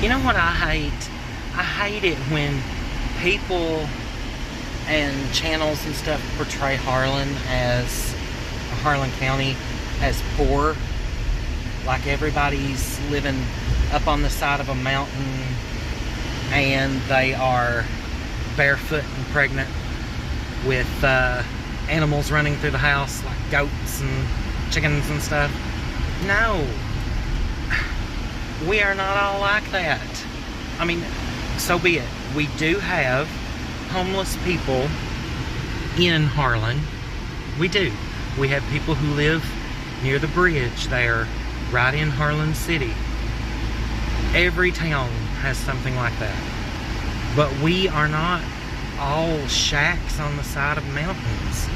You know what I hate? I hate it when people and channels and stuff portray Harlan County as poor. Like everybody's living up on the side of a mountain and they are barefoot and pregnant with animals running through the house like goats and chickens and stuff. No, we are not all like that. I mean, so be it. We do have homeless people in Harlan. We do. We have people who live near the bridge there, right in Harlan City. Every town has something like that. But we are not all shacks on the side of mountains.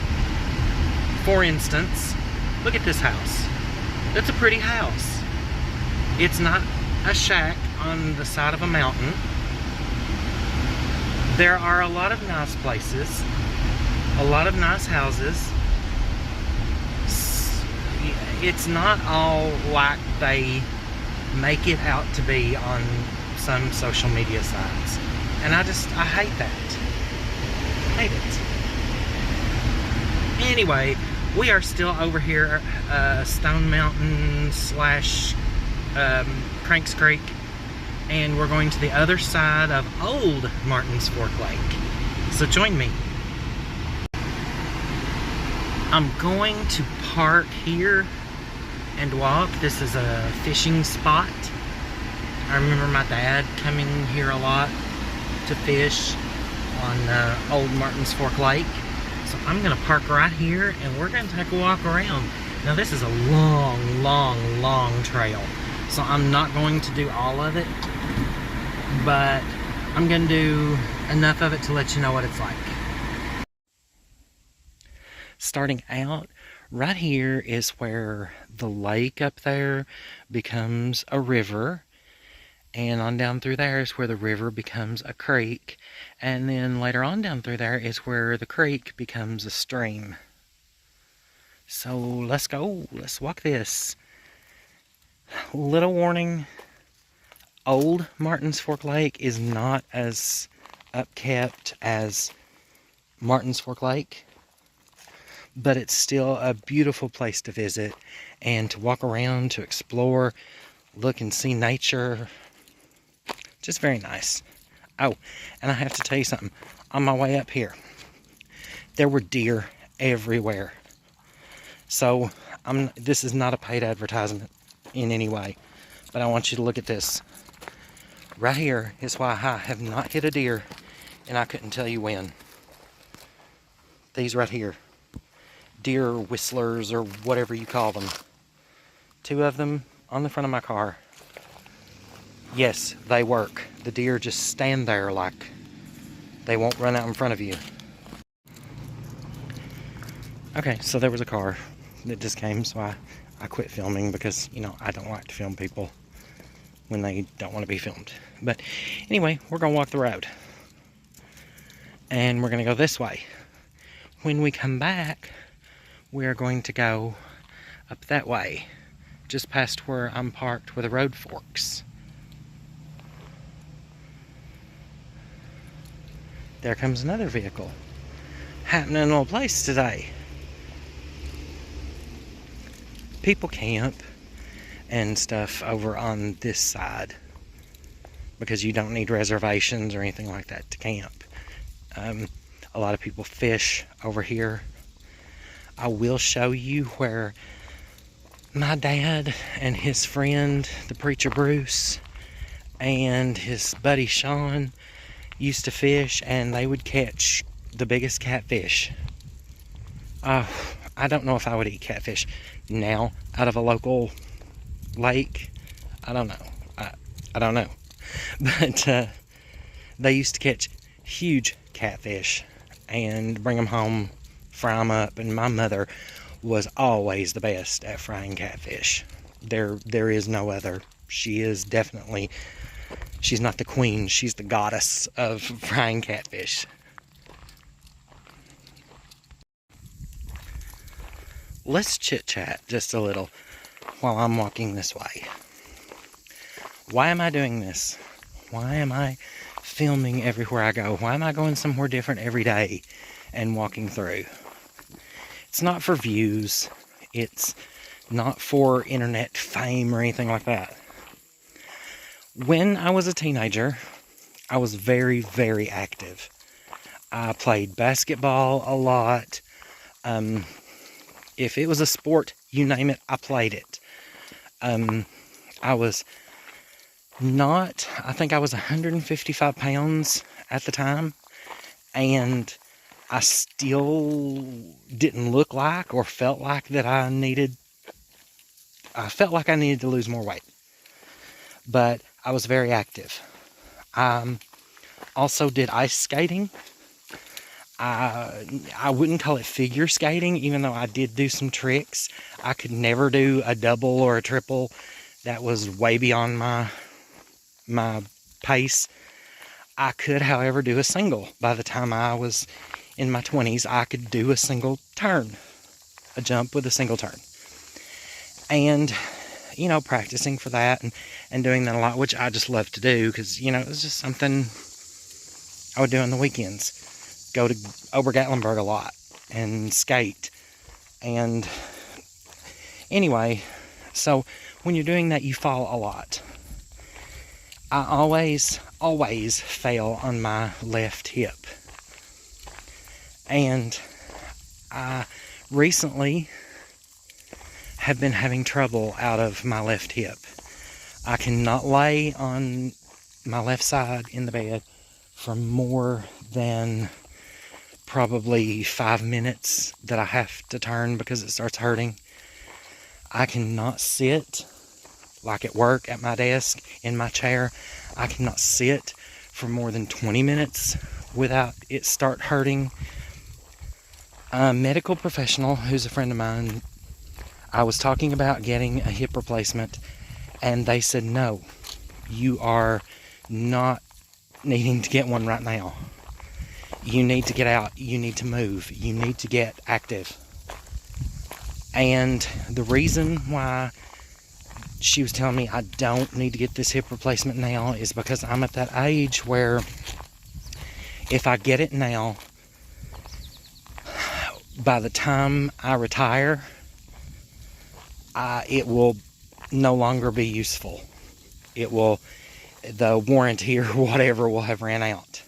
For instance, look at this house. It's a pretty house. It's not a shack on the side of a mountain. There are a lot of nice places, a lot of nice houses. It's not all like they make it out to be on some social media sites. And I hate that. I hate it. Anyway, we are still over here, Stone Mountain / Cranks Creek, and we're going to the other side of Old Martins Fork Lake. So join me. I'm going to park here and walk. This is a fishing spot. I remember my dad coming here a lot to fish on Old Martins Fork Lake. So I'm gonna park right here and we're gonna take a walk around. Now this is a long trail. So I'm not going to do all of it, but I'm gonna do enough of it to let you know what it's like. Starting out, right here is where the lake up there becomes a river, and on down through there is where the river becomes a creek, and then later on down through there is where the creek becomes a stream. So let's go, let's walk this. Little warning, Old Martins Fork Lake is not as upkept as Martins Fork Lake, but it's still a beautiful place to visit and to walk around, to explore, look and see nature. Just very nice. Oh, and I have to tell you something. On my way up here, there were deer everywhere. So this is not a paid advertisement in any way, but I want you to look at this. Right here is why I have not hit a deer, and I couldn't tell you when. These right here. Deer whistlers, or whatever you call them. 2 of them on the front of my car. Yes, they work. The deer just stand there like they won't run out in front of you. Okay, so there was a car that just came, so I quit filming because, you know, I don't like to film people when they don't want to be filmed. But anyway, we're going to walk the road. And we're going to go this way. When we come back, we're going to go up that way, just past where I'm parked where the road forks. There comes another vehicle. Happening in a place today. People camp and stuff over on this side because you don't need reservations or anything like that to camp. A lot of people fish over here. I will show you where my dad and his friend, the preacher Bruce, and his buddy Sean used to fish, and they would catch the biggest catfish. I don't know if I would eat catfish now out of a local lake. I don't know. I don't know. But they used to catch huge catfish and bring them home, fry them up, and my mother was always the best at frying catfish. There is no other. She is definitely, she's not the queen, she's the goddess of frying catfish. Let's chit-chat just a little while I'm walking this way. Why am I doing this? Why am I filming everywhere I go? Why am I going somewhere different every day and walking through? It's not for views. It's not for internet fame or anything like that. When I was a teenager, I was very, very active. I played basketball a lot. If it was a sport, you name it, I played it. I was not, I think I was 155 pounds at the time, and I still didn't look like or felt like that I felt like I needed to lose more weight. But I was very active. I also did ice skating. I wouldn't call it figure skating, even though I did do some tricks. I could never do a double or a triple. That was way beyond my pace. I could, however, do a single. By the time I was in my 20s, I could do a single turn, a jump with a single turn. And, you know, practicing for that and doing that a lot, which I just love to do because, you know, it was just something I would do on the weekends. Go to Ober-Gatlinburg a lot and skate. And anyway, so when you're doing that, you fall a lot. I always fail on my left hip. And I recently have been having trouble out of my left hip. I cannot lay on my left side in the bed for more than probably 5 minutes that I have to turn because it starts hurting. I cannot sit like at work, at my desk, in my chair. I cannot sit for more than 20 minutes without it start hurting. A medical professional who's a friend of mine, I was talking about getting a hip replacement, and they said, no, you are not needing to get one right now. You need to get out. You need to move. You need to get active. And the reason why she was telling me I don't need to get this hip replacement now is because I'm at that age where if I get it now, by the time I retire, it will no longer be useful. The warranty or whatever will have ran out.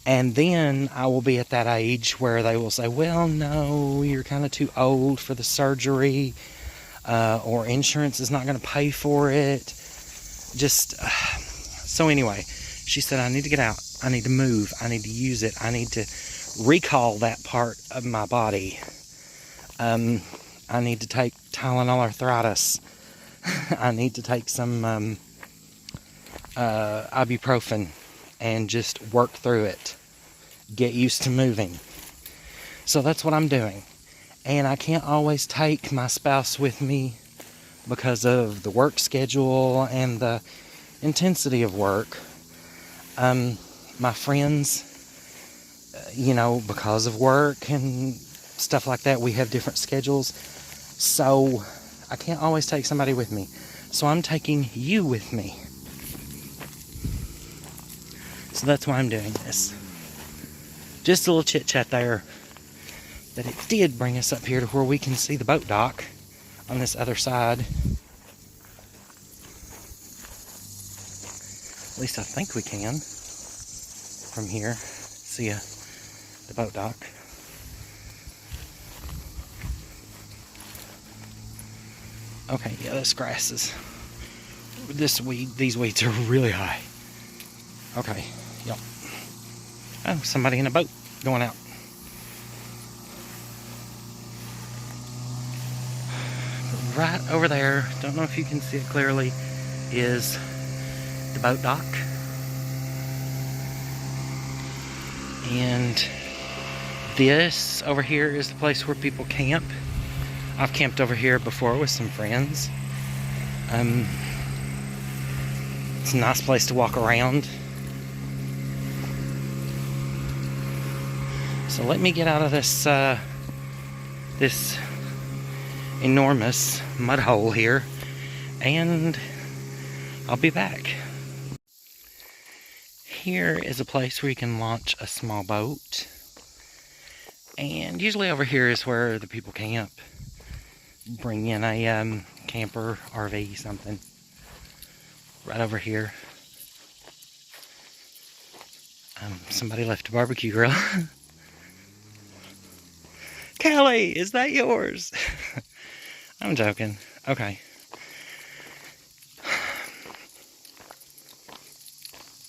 And then I will be at that age where they will say, well, no, you're kind of too old for the surgery, or insurance is not going to pay for it. So anyway, she said, I need to get out. I need to move. I need to use it. I need to recall that part of my body. I need to take Tylenol arthritis. I need to take some ibuprofen and just work through it. Get used to moving. So that's what I'm doing. And I can't always take my spouse with me because of the work schedule and the intensity of work. My friends, because of work and stuff like that, we have different schedules. So I can't always take somebody with me. So I'm taking you with me. So that's why I'm doing this. Just a little chit chat there. That it did bring us up here to where we can see the boat dock on this other side. At least I think we can from here. See the boat dock. Okay, yeah, this grass is, these weeds are really high. Okay, yep. Oh, somebody in a boat going out. Right over there, don't know if you can see it clearly, is the boat dock. And this over here is the place where people camp. I've camped over here before with some friends. It's a nice place to walk around. So let me get out of this enormous mud hole here, and I'll be back. here is a place where you can launch a small boat. And usually over here is where the people camp. Bring in a camper, RV, something. Right over here. Somebody left a barbecue grill. Kelly, is that yours? I'm joking. Okay.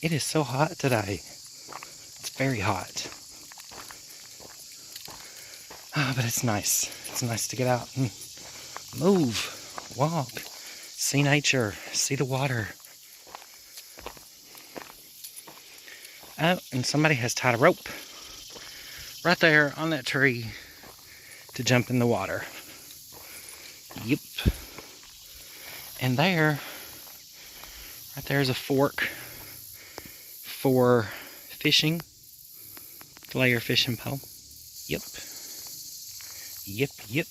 It is so hot today. It's very hot. But it's nice. It's nice to get out and move, walk, see nature, see the water. Oh, and somebody has tied a rope right there on that tree to jump in the water. Yep. And there, right there is a fork for fishing. Lay your fishing pole. Yep. Yep, yep.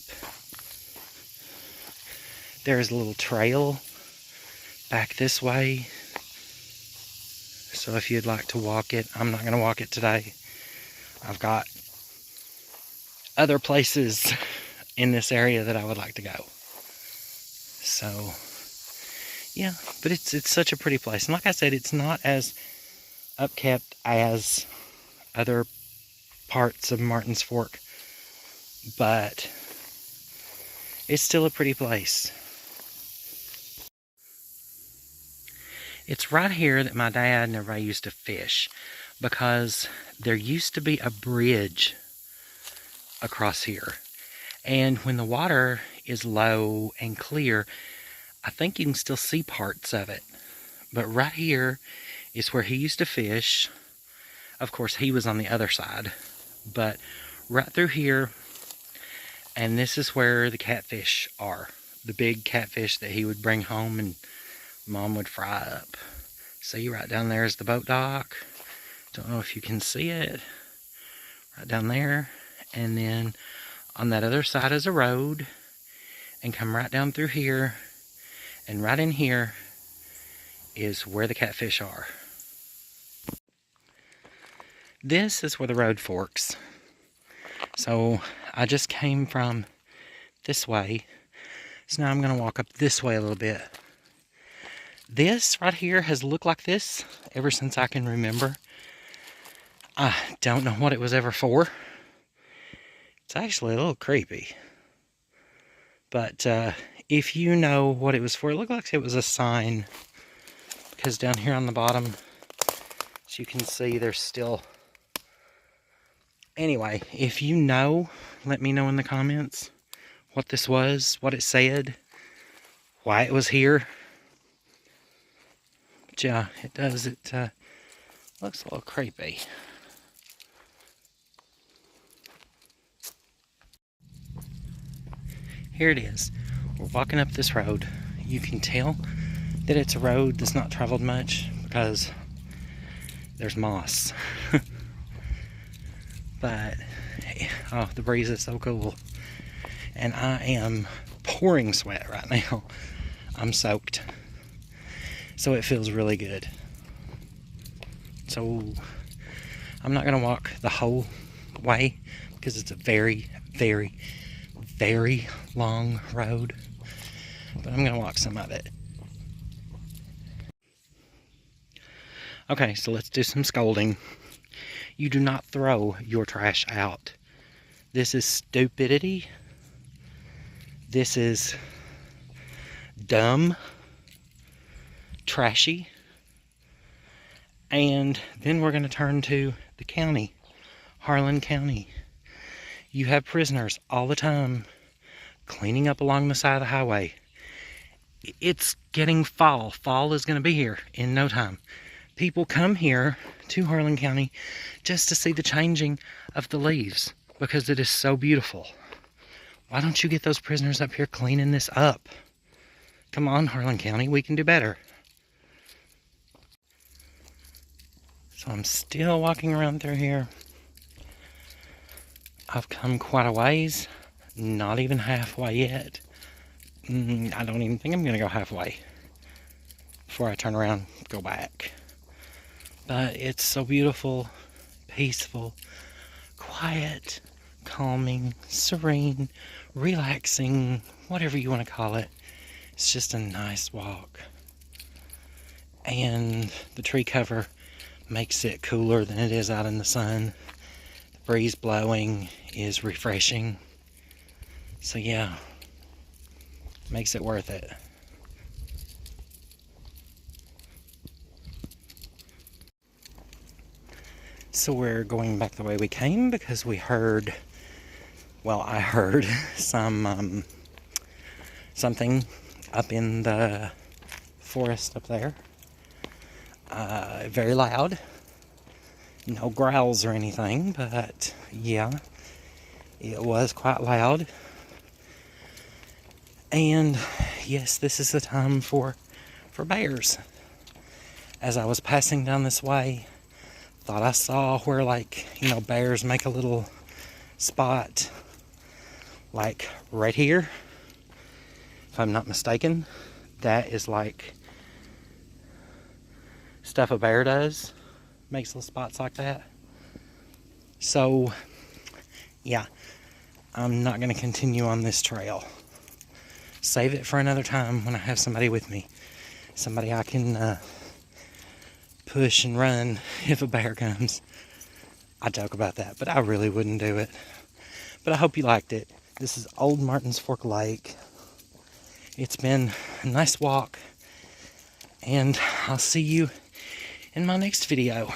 There is a little trail back this way. So if you'd like to walk it, I'm not going to walk it today. I've got other places in this area that I would like to go. So, yeah, but it's such a pretty place. And like I said, it's not as upkept as other parts of Martins Fork, but it's still a pretty place. It's right here that my dad and everybody used to fish, because there used to be a bridge across here. And when the water is low and clear, I think you can still see parts of it. But right here is where he used to fish. Of course, he was on the other side. But right through here, and this is where the catfish are. The big catfish that he would bring home and Mom would fry up. See, right down there is the boat dock. Don't know if you can see it. Right down there. And then on that other side is a road. And come right down through here. And right in here is where the catfish are. This is where the road forks. So I just came from this way. So now I'm going to walk up this way a little bit. This right here has looked like this ever since I can remember. I don't know what it was ever for. It's actually a little creepy. But if you know what it was for, it looked like it was a sign. Because down here on the bottom, as you can see, there's still... Anyway, if you know, let me know in the comments what this was, what it said, why it was here. But yeah, it does. It looks a little creepy. Here it is. We're walking up this road. You can tell that it's a road that's not traveled much because there's moss. But, oh, the breeze is so cool. And I am pouring sweat right now. I'm soaked. So it feels really good. So, I'm not going to walk the whole way because it's a very, very, very long road. But I'm going to walk some of it. Okay, so let's do some scolding. You do not throw your trash out. This is stupidity. This is dumb, trashy. And then we're going to turn to the county, Harlan County. You have prisoners all the time cleaning up along the side of the highway. It's getting fall. Fall is going to be here in no time. People come here to Harlan County just to see the changing of the leaves because it is so beautiful. Why don't you get those prisoners up here cleaning this up? Come on, Harlan County, we can do better. So I'm still walking around through here. I've come quite a ways, not even halfway yet. I don't even think I'm going to go halfway before I turn around and go back. But it's so beautiful, peaceful, quiet, calming, serene, relaxing, whatever you want to call it. It's just a nice walk. And the tree cover makes it cooler than it is out in the sun. The breeze blowing is refreshing. So yeah, makes it worth it. So we're going back the way we came because we heard, well, I heard something up in the forest up there. Very loud. No growls or anything, but yeah, it was quite loud. And yes, this is the time for bears. As I was passing down this way, thought I saw where, like, bears make a little spot, like right here. If I'm not mistaken, that is like stuff a bear does. Makes little spots like that. So, yeah, I'm not going to continue on this trail. Save it for another time when I have somebody with me. Somebody I can push and run if a bear comes. I joke about that, but I really wouldn't do it. But I hope you liked it. This is Old Martins Fork Lake. It's been a nice walk, and I'll see you in my next video.